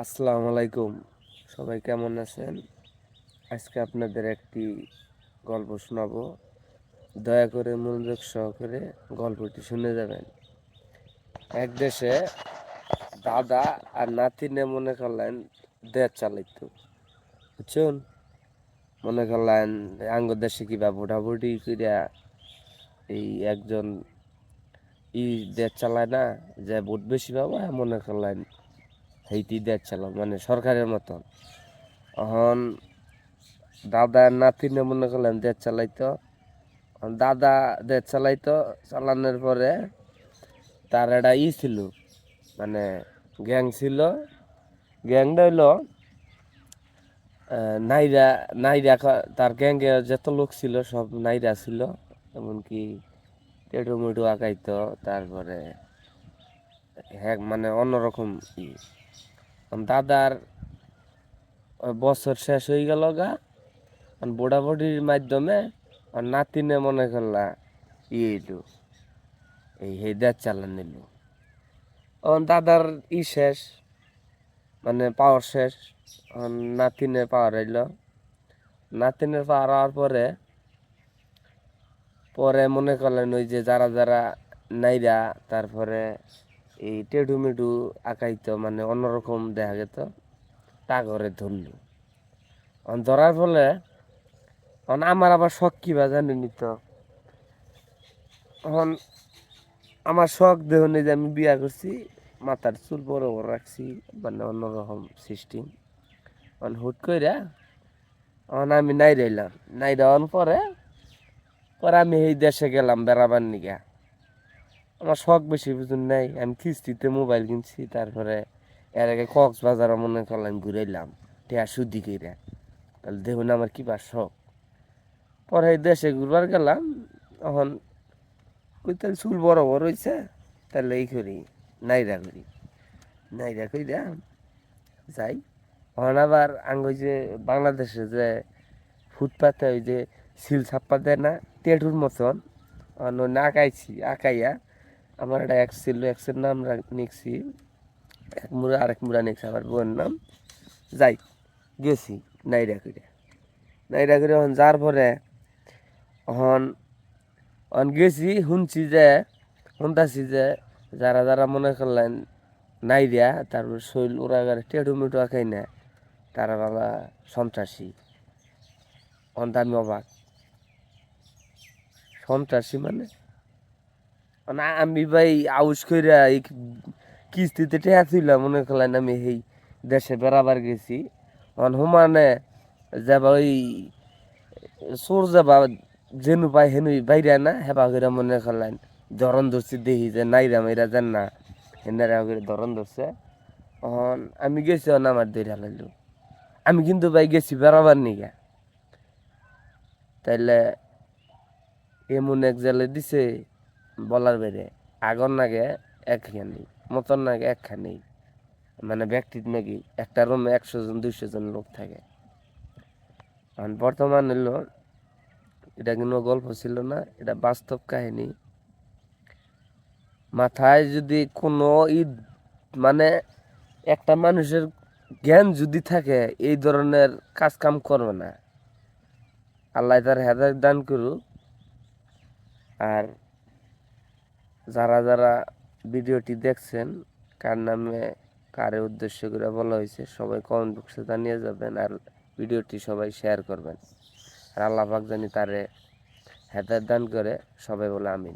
আসসালামু আলাইকুম। সবাই কেমন আছেন? আজকে আপনাদের একটি গল্প শোনাবো। দয়া করে মনোযোগ সহকারে গল্পটি শুনে যাবেন। এক দেশে দাদা আর নাতিনে মনে করলেন দেশ চালাইতো, বুঝছেন? মনে করলেন আঙ্গ দেশে কিবা ভোটাভুটি করিয়া এই একজন দেশ চালায় না, যে ভোট বেশি পাবো মনে করলেন সেইটি দেশ চালাম, মানে সরকারের মতন। এখন দাদা নাতিনে মনে করলেন দেশ চালাইতো। দাদা দেশ চালাইতো, চালানোর পরে তার একটা ছিল, মানে গ্যাং ছিল। গ্যাংটা হইলো নাইরা নাইরা তার গ্যাংয়ে যত লোক ছিল সব নাইরা ছিল। এমনকি টেটু মেটু আঁকাইতো, তারপরে হ্যাঁ মানে অন্যরকম দাদার বছর শেষ হয়ে গেল গা, বোড়াবুড়ির মাধ্যমে নাতিনে মনে করলা এলো এই দেশ চালান নিল। দাদার শেষ, মানে পাওয়ার শেষ। নাতিনের পাওয়ার আইল। নাতিনের পাওয়ার হওয়ার পরে পরে মনে করলেন ওই যে যারা যারা নাইরা, তারপরে এই টেডু মেডু আঁকাইতো, মানে অন্যরকম দেখা যেত, তা করে ধরল। ধরার ফলে আমার আবার শখ কিবা জানেনি তো। এখন আমার শখ দেখুন, যে আমি বিয়া করছি, মাথার চুল বড় বড় রাখছি, মানে অন্যরকম সিস্টেম। হুট কইরা আমি নাই রইলাম। নাই রওয়ার পরে পরে আমি এই দেশে গেলাম বেড়াবার নিগা। আমার শখ বেশি বুঝুন নাই, আমি কিস্তিতে মোবাইল কিনছি। তারপরে এর আগে কক্সবাজার মনে করলাম ঘুরাইলাম টিয়া সুদি কইরা। তাহলে দেখুন আমার কিবা শখ। পরে এই দেশে ঘুরবার গেলাম। তখন কই তাহলে চুল বড় বড় হয়েছে, তাহলে এই করি, নাইরা করি। নাইরা কইরা যাই। এখন আবার ওই যে বাংলাদেশে যে ফুটপাতে ওই যে সিল ছাপ্পা দেয় না, টেটুর মতন, আঁকাইছি। আঁকাইয়া আমার একটা এক্স ছিল, এক্সের নাম নিচ্ছি, এক মুড়া আরেক মুড়া নিচ্ছি আমার বউয়ের নাম। যাই গেছি নাইরা করে। নাইরা করে এখন যার পরে এখন এখন গেছি, শুনতাছি যে যারা যারা মনে করলেন নাইরা, তারপর শৈল ওরা টেটু মেটু আঁকাই না, তারা বাবা সন্ত্রাসী। আমি অবাক, সন্ত্রাসী মানে? আমি ভাই আউস কইরা এই কিস্তিতে টেহা ছিলাম, মনে করলেন আমি এই দেশে বেড়াবার গেছি। হুমানে যাবা ওই সোর যাবা, যেনু পাই হেনু বাইরা না হেবা করে মনে করলেন ধরন ধরছি। দেখি যে নাইরা মাইরা যান না, হেনারা করে ধরন ধরছে। আমি গেছি, আমার ধরে লাইলো। আমি কিন্তু ভাই গেছি বেড়াবার নিগা। তাইলে এমন এক জালে দিছে বলার বাইরে। আগর নাগে একখানি, মতন নাগে একখানি, মানে ব্যক্তির নাকি একটা রুমে 100 জন 200 জন লোক থাকে। এখন বর্তমান এলো, এটা কোনো গল্প ছিল না, এটা বাস্তব কাহিনী। মাথায় যদি কোনো মানে একটা মানুষের জ্ঞান যদি থাকে, এই ধরনের কাজ কাম করবে না। আল্লাহ তার হেদায়েত দান করুক। আর যারা যারা ভিডিওটি দেখছেন, কার নামে কারে উদ্দেশ্য করে বলা হয়েছে, সবাই কমেন্ট বক্সে জানিয়ে যাবেন। আর ভিডিওটি সবাই শেয়ার করবেন। আর আল্লাহ পাক জানি তারে হেদায়েত দান করে। সবাই বলে আমিন।